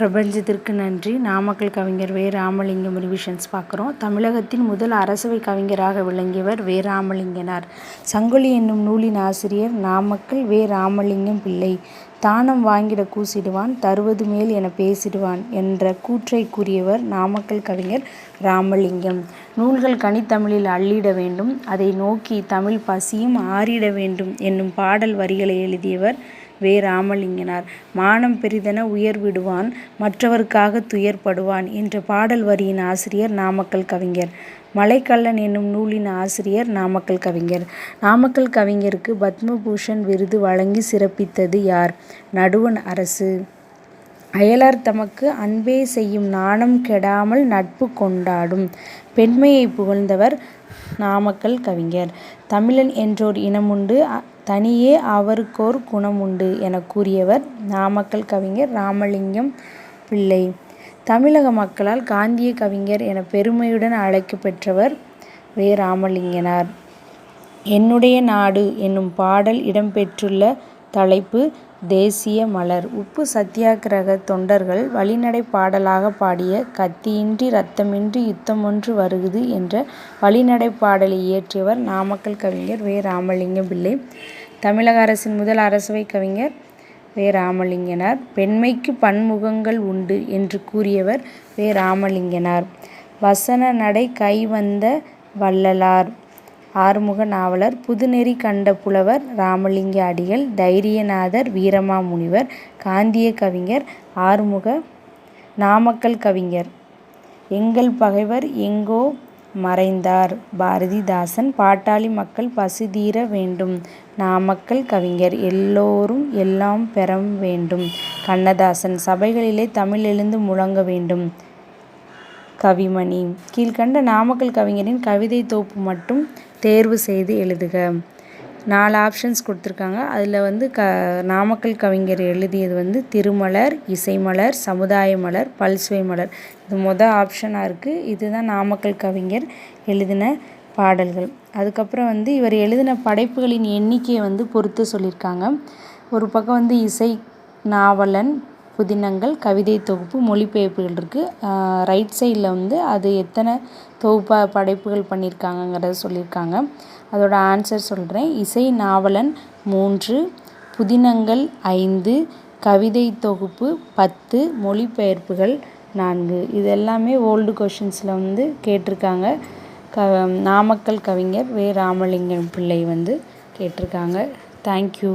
பிரபஞ்சத்திற்கு நன்றி. நாமக்கல் கவிஞர் வே. ராமலிங்கம் ரிவிஷன்ஸ் பார்க்குறோம். தமிழகத்தின் முதல் அரசவை கவிஞராக விளங்கியவர் வே. ராமலிங்கனார். சங்கொலி என்னும் நூலின் ஆசிரியர் நாமக்கல் வே. ராமலிங்கம் பிள்ளை. தானம் வாங்கிட கூசிடுவான், தருவது மேல் என பேசிடுவான் என்ற கூற்றை கூறியவர் நாமக்கல் கவிஞர் ராமலிங்கம். நூல்கள் கனித்தமிழில் அள்ளிட வேண்டும், அதை நோக்கி தமிழ் பசியும் ஆறிட வேண்டும் என்னும் பாடல் வரிகளை எழுதியவர் வே. ராமலிங்கனார். மானம் பெரிதென உயர்விடுவான், மற்றவர்க்காக துயர்ப்படுவான் என்ற பாடல் வரியின் ஆசிரியர் நாமக்கல் கவிஞர். மலைக்கள்ளன் என்னும் நூலின் ஆசிரியர் நாமக்கல் கவிஞர். நாமக்கல் கவிஞருக்கு பத்மபூஷன் விருது வழங்கி சிறப்பித்தது யார்? நடுவண் அரசு. அயலார் தமக்கு அன்பே செய்யும், நாணம் கெடாமல் நட்பு கொண்டாடும் பெண்மையை புகழ்ந்தவர் நாமக்கல் கவிஞர். தமிழன் என்றோர் இனமுண்டு, தனியே அவருக்கோர் குணமுண்டு என கூறியவர் நாமக்கல் கவிஞர் ராமலிங்கம் பிள்ளை. தமிழக மக்களால் காந்திய கவிஞர் என பெருமையுடன் அழைக்கப்பெற்றவர் வே. ராமலிங்கனார். என்னுடைய நாடு என்னும் பாடல் இடம்பெற்றுள்ள தலைப்பு தேசிய மலர். உப்பு சத்தியாகிரக தொண்டர்கள் வழிநடை பாடலாக பாடிய கத்தியின்றி இரத்தமின்றி யுத்தமொன்று வருகுது என்ற வழிநடை பாடலை இயற்றியவர் நாமக்கல் கவிஞர் வே. ராமலிங்கம் பிள்ளை. தமிழக அரசின் முதல் அரசவை கவிஞர் வே. ராமலிங்கனார். பெண்மைக்கு பன்முகங்கள் உண்டு என்று கூறியவர் வே. ராமலிங்கனார். வசன நடை கைவந்த வள்ளலார். ஆறுமுக நாவலர். புதுநெறி கண்ட புலவர் ராமலிங்க அடிகள். தைரியநாதர். வீரமாமுனிவர். காந்திய கவிஞர் ஆறுமுக. நாமக்கல் கவிஞர். எங்கள் பகைவர் எங்கோ மறைந்தார் பாரதிதாசன். பாட்டாளி மக்கள் பசி தீர வேண்டும் நாமக்கல் கவிஞர். எல்லோரும் எல்லாம் பெற வேண்டும் கண்ணதாசன். சபைகளிலே தமிழ் எழுந்து முழங்க வேண்டும் கவிமணி. கீழ்கண்ட நாமக்கல் கவிஞரின் கவிதை தொகுப்பு மட்டும் தேர்வு செய்து எழுதுக. 4 ஆப்ஷன்ஸ் கொடுத்துருக்காங்க. அதில் நாமக்கல் கவிஞர் எழுதியது திருமலர், இசைமலர், சமுதாய மலர், பல்சுவை மலர். இது ஆப்ஷனாக இருக்குது. இதுதான் நாமக்கல் கவிஞர் எழுதின பாடல்கள். அதுக்கப்புறம் இவர் எழுதின படைப்புகளின் எண்ணிக்கையை பொறுத்து சொல்லியிருக்காங்க. ஒரு பக்கம் இசை நாவலன், புதினங்கள், கவிதை தொகுப்பு, மொழிபெயர்ப்புகள் இருக்குது. ரைட் சைடில் அது எத்தனை படைப்புகள் பண்ணியிருக்காங்கங்கிறத சொல்லியிருக்காங்க. அதோட ஆன்சர் சொல்கிறேன். இசை நாவலன் 3, புதினங்கள் 5, கவிதை தொகுப்பு 10, மொழிபெயர்ப்புகள் 4. இது எல்லாமே ஓல்டு கொஷின்ஸில் கேட்டிருக்காங்க. நாமக்கல் கவிஞர் வே. ராமலிங்கம் பிள்ளை கேட்டிருக்காங்க. தேங்க்யூ.